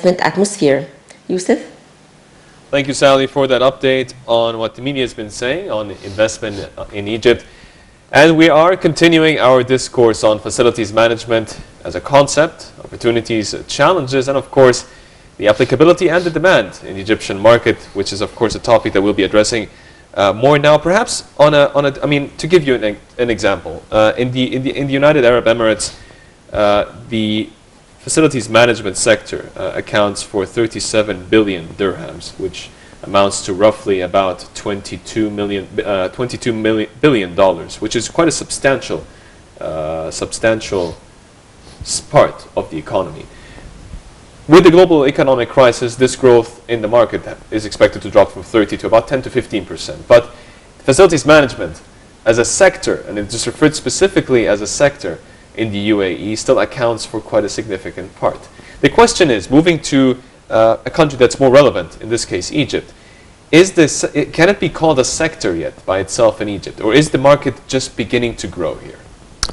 atmosphere. Yusuf? Thank you, Sally, for that update on what the media has been saying on investment in Egypt. And we are continuing our discourse on facilities management as a concept, opportunities, challenges, and of course, the applicability and the demand in the Egyptian market, which is of course a topic that we'll be addressing more now. Perhaps I mean, to give you an example, in the United Arab Emirates, the facilities management sector accounts for 37 billion dirhams, which amounts to roughly about $22 billion, which is quite a substantial part of the economy. With the global economic crisis, this growth in the market is expected to drop from 30 to about 10 to 15%. But facilities management as a sector, and it just referred specifically as a sector in the UAE, still accounts for quite a significant part. The question is, moving to a country that's more relevant, in this case Egypt, can it be called a sector yet by itself in Egypt, or is the market just beginning to grow here?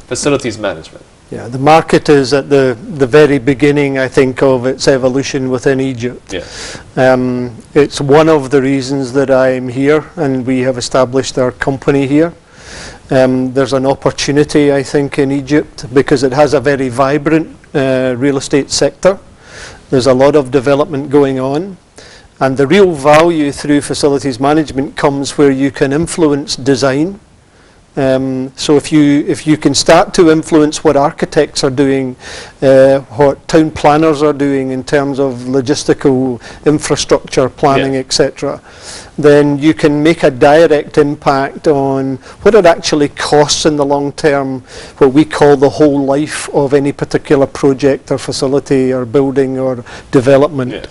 Facilities management. Yeah, the market is at the very beginning, I think, of its evolution within Egypt. Yeah. It's one of the reasons that I'm here, and we have established our company here. There's an opportunity, I think, in Egypt because it has a very vibrant real estate sector. There's a lot of development going on, and the real value through facilities management comes where you can influence design. So if you can start to influence what architects are doing, what town planners are doing in terms of logistical infrastructure planning, yeah, etc., then you can make a direct impact on what it actually costs in the long term, what we call the whole life of any particular project or facility or building or development. Yeah.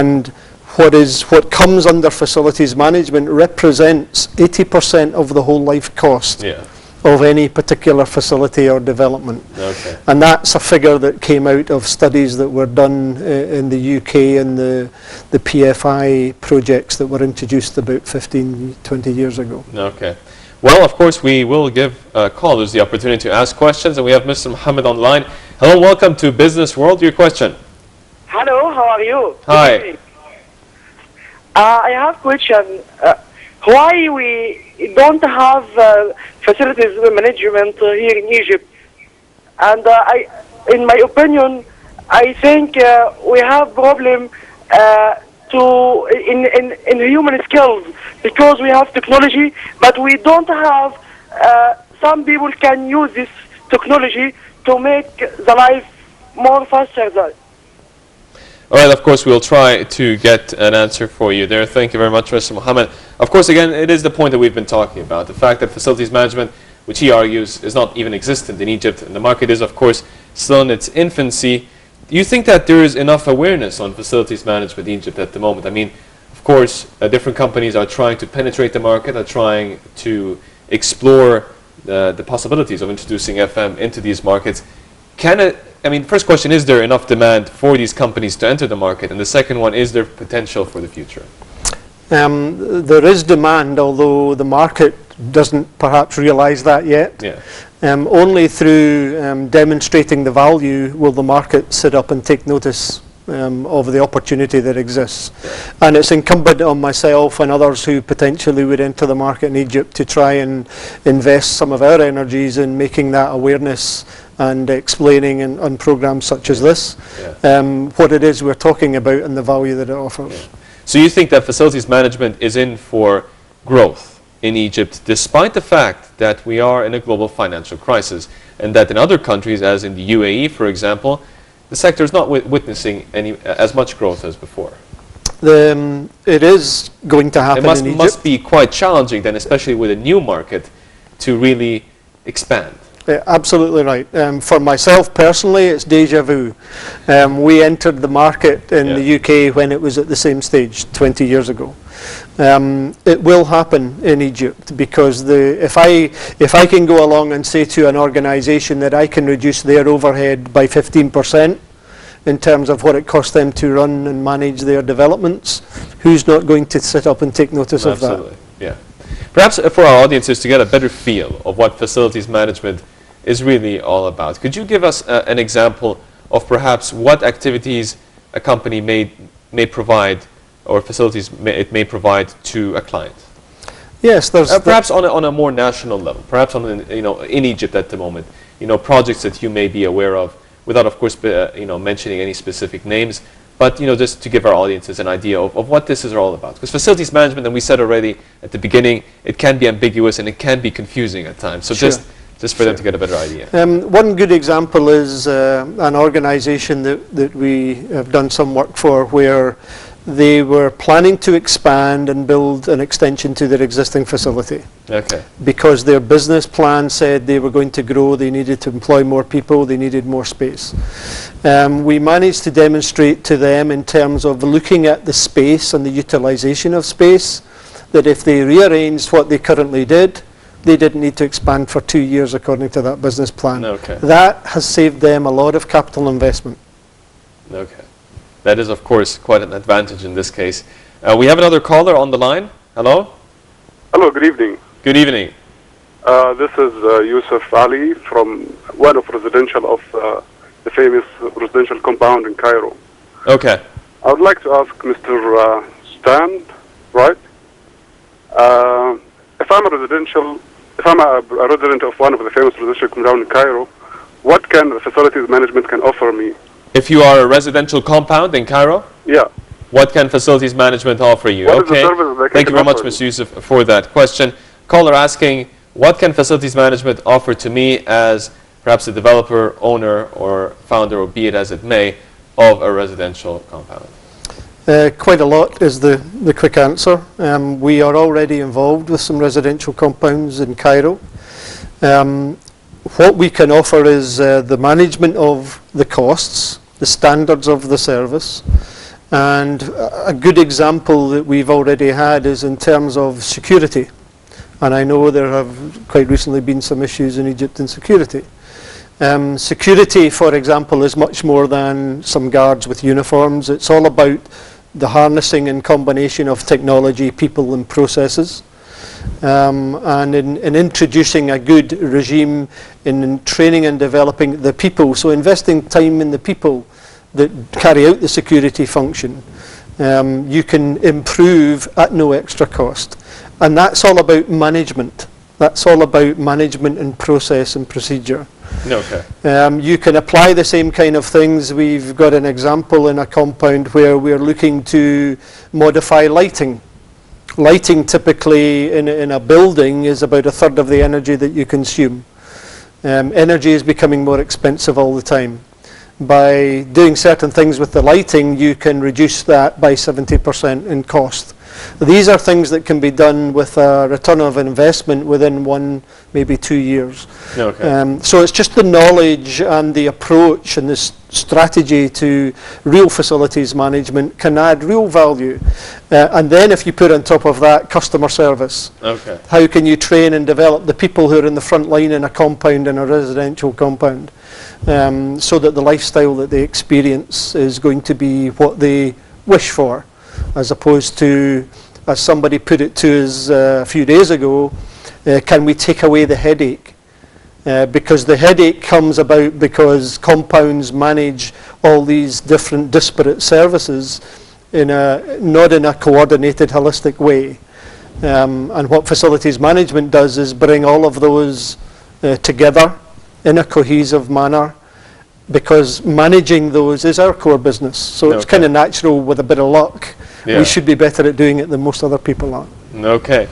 And what comes under facilities management represents 80% of the whole life cost, yeah, of any particular facility or development. Okay. And that's a figure that came out of studies that were done in the UK and the PFI projects that were introduced about 15, 20 years ago. Okay. Well, of course, we will give callers the opportunity to ask questions, and we have Mr. Mohammed online. Hello, welcome to Business World. Your question. Hello, how are you? Hi. I have a question. Why we don't have facilities management here in Egypt? And in my opinion, I think we have problem in human skills because we have technology, but we don't have. Some people can use this technology to make the life more faster. All right, of course, we'll try to get an answer for you there. Thank you very much, Mr. Mohammed. Of course, again, it is the point that we've been talking about, the fact that facilities management, which he argues is not even existent in Egypt, and the market is, of course, still in its infancy. Do you think that there is enough awareness on facilities management in Egypt at the moment? I mean, of course, different companies are trying to penetrate the market, are trying to explore the possibilities of introducing FM into these markets. I mean, first question, is there enough demand for these companies to enter the market? And the second one, is there potential for the future? There is demand, although the market doesn't perhaps realize that yet. Yeah. Only through demonstrating the value will the market sit up and take notice of the opportunity that exists. Yeah. And it's incumbent on myself and others who potentially would enter the market in Egypt to try and invest some of our energies in making that awareness and explaining on programs such as this, yeah, what it is we're talking about and the value that it offers. Yeah. So you think that facilities management is in for growth in Egypt, despite the fact that we are in a global financial crisis, and that in other countries, as in the UAE, for example, the sector is not witnessing as much growth as before? It is going to happen in Egypt. It must be quite challenging then, especially with a new market, to really expand. Absolutely right. For myself personally, it's deja vu. We entered the market in, yeah, the UK when it was at the same stage 20 years ago. It will happen in Egypt because if I can go along and say to an organisation that I can reduce their overhead by 15% in terms of what it costs them to run and manage their developments, who's not going to sit up and take notice of that? Absolutely, yeah. Perhaps for our audiences to get a better feel of what facilities management is really all about, could you give us an example of perhaps what activities a company may provide, or facilities it may provide to a client? Yes, there's Perhaps on a more national level, perhaps in Egypt at the moment, projects that you may be aware of, without of course mentioning any specific names, but just to give our audiences an idea of what this is all about. Because facilities management, and we said already at the beginning, it can be ambiguous and it can be confusing at times. So Sure. just for them to get a better idea. One good example is an organisation that we have done some work for, where they were planning to expand and build an extension to their existing facility. Okay. Because their business plan said they were going to grow, they needed to employ more people, they needed more space. We managed to demonstrate to them, in terms of looking at the space and the utilisation of space, that if they rearranged what they currently did, they didn't need to expand for 2 years according to that business plan. Okay. That has saved them a lot of capital investment. Okay. That is, of course, quite an advantage in this case. We have another caller on the line. Hello? Hello, good evening. Good evening. This is Yusuf Ali from one of residential of the famous residential compound in Cairo. Okay. I would like to ask Mr. Stan, right? If I'm a resident of one of the famous residential compound in Cairo, what can the facilities management can offer me? If you are a residential compound in Cairo, Yeah. what can facilities management offer you? What is the Okay. service they can Thank you very much, offer? Mr. Yusuf, for that question. Caller asking, what can facilities management offer to me as perhaps a developer, owner, or founder, or be it as it may, of a residential compound? Quite a lot is the quick answer. We are already involved with some residential compounds in Cairo. What we can offer is the management of the costs, the standards of the service, and a good example that we've already had is in terms of security. And I know there have quite recently been some issues in Egypt in security. Security, for example, is much more than some guards with uniforms. It's all about the harnessing and combination of technology, people and processes. And in introducing a good regime in training and developing the people, so investing time in the people that carry out the security function, you can improve at no extra cost. And that's all about management. That's all about management and process and procedure. Okay. You can apply the same kind of things. We've got an example in a compound where we're looking to modify lighting. Lighting typically in a building is about a third of the energy that you consume. Energy is becoming more expensive all the time. By doing certain things with the lighting, you can reduce that by 70% in cost. These are things that can be done with a return of investment within 1, maybe 2 years. Okay. So it's just the knowledge and the approach and the strategy to real facilities management can add real value. And then if you put on top of that customer service, Okay. how can you train and develop the people who are in the front line in a compound, in a residential compound, so that the lifestyle that they experience is going to be what they wish for, as opposed to, as somebody put it to us a few days ago, can we take away the headache? Because the headache comes about because compounds manage all these different disparate services not in a coordinated, holistic way. And what facilities management does is bring all of those together in a cohesive manner, because managing those is our core business. So it's Okay. kind of natural, with a bit of luck. Yeah. We should be better at doing it than most other people are. Okay.